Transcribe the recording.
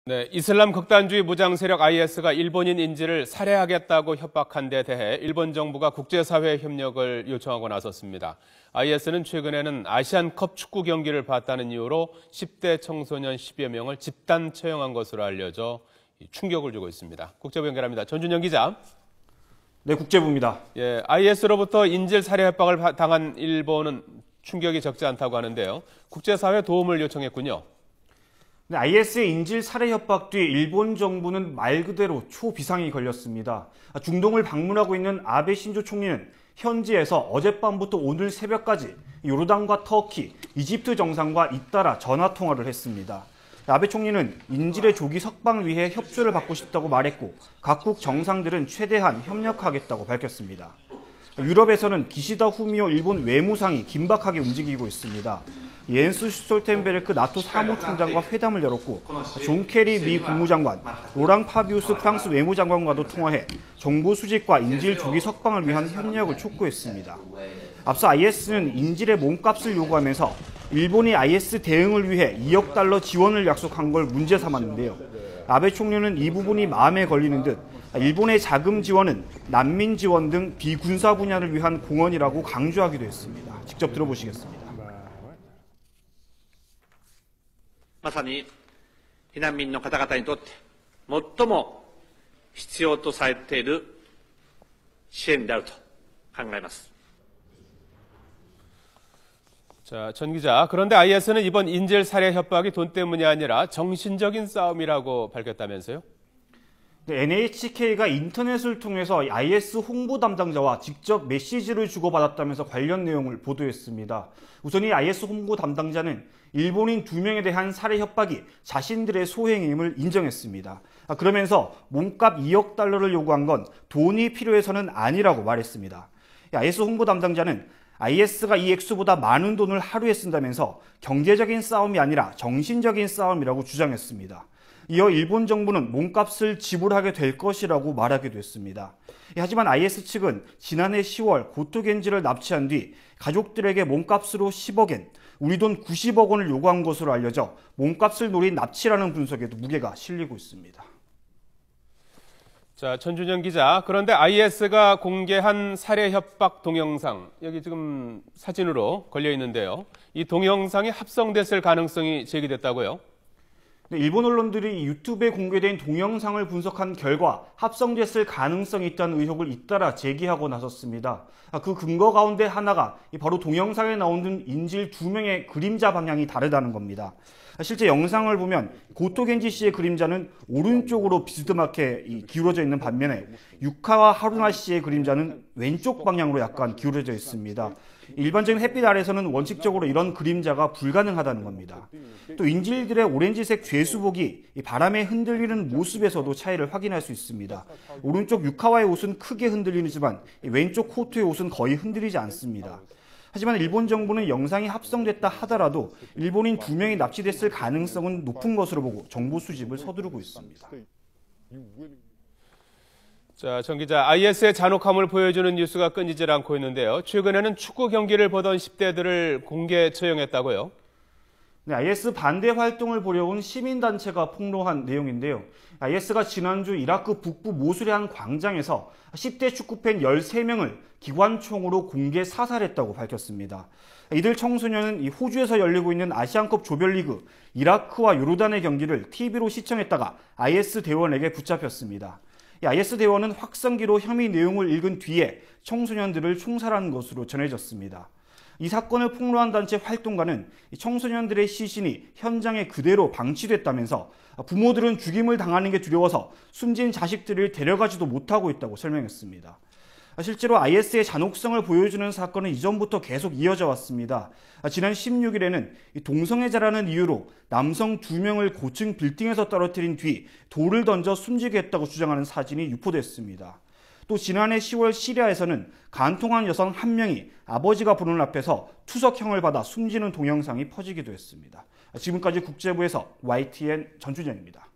네, 이슬람 극단주의 무장 세력 IS가 일본인 인질을 살해하겠다고 협박한 데 대해 일본 정부가 국제사회 협력을 요청하고 나섰습니다. IS는 최근에는 아시안컵 축구 경기를 봤다는 이유로 10대 청소년 10여 명을 집단 처형한 것으로 알려져 충격을 주고 있습니다. 국제부 연결합니다. 전준영 기자. 네, 국제부입니다. 예, IS로부터 인질 살해 협박을 당한 일본은 충격이 적지 않다고 하는데요. 국제사회 도움을 요청했군요. 네, IS의 인질 살해 협박 뒤 일본 정부는 말 그대로 초비상이 걸렸습니다. 중동을 방문하고 있는 아베 신조 총리는 현지에서 어젯밤부터 오늘 새벽까지 요르단과 터키, 이집트 정상과 잇따라 전화 통화를 했습니다. 아베 총리는 인질의 조기 석방을 위해 협조를 받고 싶다고 말했고 각국 정상들은 최대한 협력하겠다고 밝혔습니다. 유럽에서는 기시다 후미오 일본 외무상이 긴박하게 움직이고 있습니다. 옌스 슈톨텐베르크 나토 사무총장과 회담을 열었고 존 케리 미 국무장관, 로랑 파비우스 프랑스 외무장관과도 통화해 정보 수집과 인질 조기 석방을 위한 협력을 촉구했습니다. 앞서 IS는 인질의 몸값을 요구하면서 일본이 IS 대응을 위해 2억 달러 지원을 약속한 걸 문제 삼았는데요. 아베 총리는 이 부분이 마음에 걸리는 듯 일본의 자금 지원은 난민 지원 등 비군사 분야를 위한 공헌이라고 강조하기도 했습니다. 직접 들어보시겠습니다. まさに避難民の方々にとって最も必要とされている支援であると考えます。 자, 전 기자. 그런데 IS는 이번 인질 살해 협박이 돈 때문이 아니라 정신적인 싸움이라고 밝혔다면서요? 네, NHK가 인터넷을 통해서 IS 홍보 담당자와 직접 메시지를 주고받았다면서 관련 내용을 보도했습니다. 우선 이 IS 홍보 담당자는 일본인 2명에 대한 살해 협박이 자신들의 소행임을 인정했습니다. 그러면서 몸값 2억 달러를 요구한 건 돈이 필요해서는 아니라고 말했습니다. IS 홍보 담당자는 IS가 이 액수보다 많은 돈을 하루에 쓴다면서 경제적인 싸움이 아니라 정신적인 싸움이라고 주장했습니다. 이어 일본 정부는 몸값을 지불하게 될 것이라고 말하기도 했습니다. 하지만 IS 측은 지난해 10월 고토겐지를 납치한 뒤 가족들에게 몸값으로 10억엔, 우리 돈 90억 원을 요구한 것으로 알려져 몸값을 노린 납치라는 분석에도 무게가 실리고 있습니다. 자, 전준영 기자. 그런데 IS가 공개한 살해 협박 동영상, 여기 지금 사진으로 걸려 있는데요. 이 동영상이 합성됐을 가능성이 제기됐다고요? 네, 일본 언론들이 유튜브에 공개된 동영상을 분석한 결과 합성됐을 가능성이 있다는 의혹을 잇따라 제기하고 나섰습니다. 그 근거 가운데 하나가 바로 동영상에 나오는 인질 2명의 그림자 방향이 다르다는 겁니다. 실제 영상을 보면 고토겐지 씨의 그림자는 오른쪽으로 비스듬하게 기울어져 있는 반면에 유카와 하루나 씨의 그림자는 왼쪽 방향으로 약간 기울어져 있습니다. 일반적인 햇빛 아래서는 원칙적으로 이런 그림자가 불가능하다는 겁니다. 또 인질들의 오렌지색 죄수복이 바람에 흔들리는 모습에서도 차이를 확인할 수 있습니다. 오른쪽 유카와의 옷은 크게 흔들리지만 왼쪽 코트의 옷은 거의 흔들리지 않습니다. 하지만 일본 정부는 영상이 합성됐다 하더라도 일본인 2명이 납치됐을 가능성은 높은 것으로 보고 정보 수집을 서두르고 있습니다. 자, 전 기자, IS의 잔혹함을 보여주는 뉴스가 끊이질 않고 있는데요. 최근에는 축구 경기를 보던 10대들을 공개 처형했다고요? 네, IS 반대 활동을 벌여온 시민단체가 폭로한 내용인데요. IS가 지난주 이라크 북부 모술의 한 광장에서 10대 축구팬 13명을 기관총으로 공개 사살했다고 밝혔습니다. 이들 청소년은 호주에서 열리고 있는 아시안컵 조별리그 이라크와 요르단의 경기를 TV로 시청했다가 IS 대원에게 붙잡혔습니다. IS 대원은 확성기로 혐의 내용을 읽은 뒤에 청소년들을 총살한 것으로 전해졌습니다. 이 사건을 폭로한 단체 활동가는 청소년들의 시신이 현장에 그대로 방치됐다면서 부모들은 죽임을 당하는 게 두려워서 숨진 자식들을 데려가지도 못하고 있다고 설명했습니다. 실제로 IS의 잔혹성을 보여주는 사건은 이전부터 계속 이어져 왔습니다. 지난 16일에는 동성애자라는 이유로 남성 2명을 고층 빌딩에서 떨어뜨린 뒤 돌을 던져 숨지게 했다고 주장하는 사진이 유포됐습니다. 또 지난해 10월 시리아에서는 간통한 여성 1명이 아버지가 보는 앞에서 투석형을 받아 숨지는 동영상이 퍼지기도 했습니다. 지금까지 국제부에서 YTN 전준영입니다.